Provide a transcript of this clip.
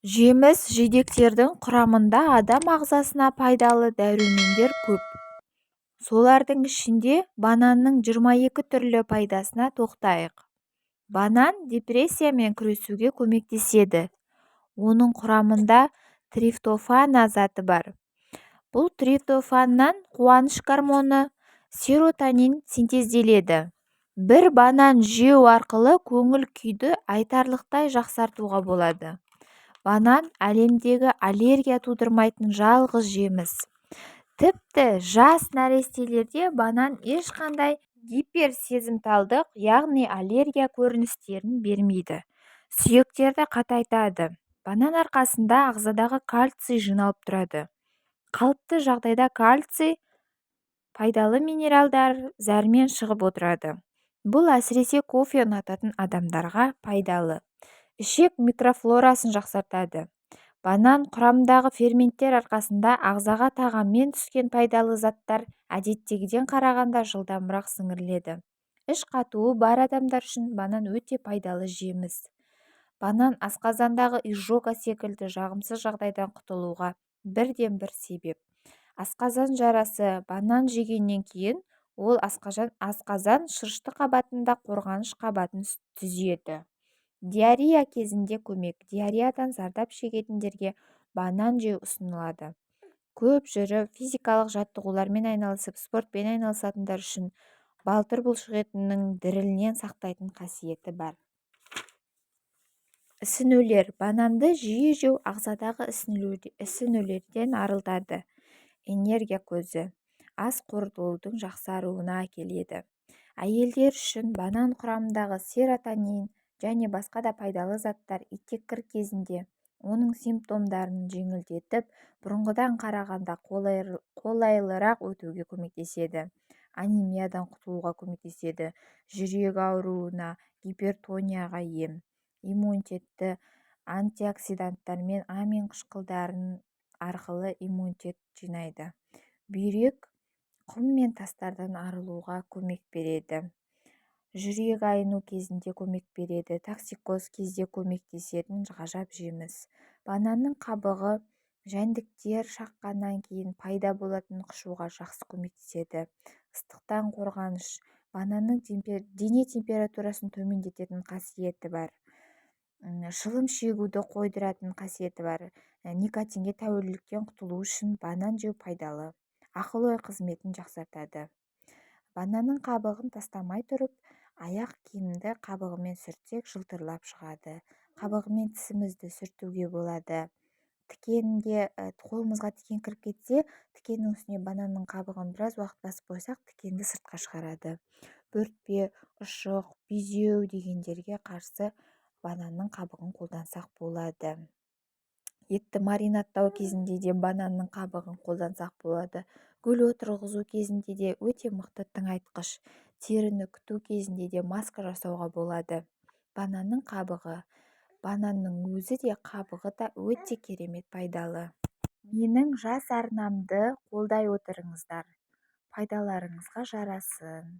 Жеміс-жидектердің құрамында адам ағзасына пайдалы дәрумендер көп. Солардың ішінде бананның 22 түрлі пайдасына тоқтайық. Банан депрессиямен күресуге көмектеседі. Оның құрамында триптофан заты бар. Бұл триптофаннан қуаныш гормоны серотонин синтезделеді. Бір банан жеу арқылы көңіл күйді айтарлықтай жақсартуға болады. Банан әлемдегі аллергия тудырмайтын жалғыз жеміс. Тіпті жас нәрестелерде банан ешқандай гиперсезімталдық, яғни аллергия көріністерін бермейді. Сүйектерді қатайтады. Банан арқасында ағзадағы кальций жиналып тұрады. Қалыпты жағдайда кальций пайдалы минералдар зәрмен шығып отырады. Бұл әсіресе кофе ұнататын адамдарға пайдалы. Ішек микрофлорасын жақсартады. Банан құрамындағы ферменттер арқасында ағзаға тағаммен түскен пайдалы заттар әдеттегіден қарағанда жылдамырақ сіңіріледі. Іш қатуы бар адамдар үшін банан өте пайдалы жеміс. Банан асқазандағы изжога секілді жағымсыз жағдайдан құтылуға бірден бір себеп. Асқазан жарасы банан жегеннен кейін ол асқазан шырышты қабатында қорғаныш қабатын түзеді. Диарея кезінде көмек. Диареядан зардап шегетіндерге банан жеу ұсынылады. Көп жүріп, физикалық жаттығулармен айналысып, спортпен айналысатындар үшін балтыр бұлшық етінің дірілінен сақтайтын қасиеті бар. Ісінулер. Бананды жиі жеу ағзадағы ісінулерден арылтады. Энергия көзі. Ас қорытылудың жақсаруына әкеледі. Әйелдер үшін банан құрамындағы серотонин және басқа да пайдалы заттар итеккір кезінде оның симптомдарын жеңілдетіп, бұрынғыдан қарағанда қолайлырақ өтуге көмектеседі. Анемиядан құтылуға көмектеседі. Жүрек ауруына, гипертонияға ем. Иммунитетті антиоксиданттармен амин қышқылдарын арқылы иммунитет жинайды. Бүйрек құм мен тастардан арылуға көмек береді. Жүрек айну кезінде көмек береді. Токсикоз кезде көмектесетін ғажап жеміс. Бананның қабығы жәндіктер шаққаннан кейін пайда болатын қышуға жақсы көмектеседі. Ыстықтан қорғаныш. Бананның дене температурасын төмендететін қасиеті бар. Шылым шегуді қойдыратын қасиеті бар. Никотинге тәуелділіктен құтылу үшін банан жеу пайдалы. Ақыл-ой қызметін жақсартады. Бананның қабығын тастамай тұрып, аяқ киімді қабығымен сүртсек жылтырлап шығады. Қабығымен тісімізді сүртуге болады. Қолымызға тікен кіріп кетсе, тікеннің үстіне бананның қабығын біраз уақыт басып қойсақ, тікенді сыртқа шығарады. Бөртпе, ұшық, безеу дегендерге қарсы бананның қабығын қолдансақ болады. Етті маринадтау кезінде де бананның қабығын қолдансақ болады. Гүл отырғызу кезінде де өте мықты тыңайтқыш. Теріні күту кезінде де маска жасауға болады. Бананның қабығы, бананның өзі де қабығы да өте керемет пайдалы. Менің жас арнамды қолдай отырыңыздар. Пайдаларыңызға жарасын.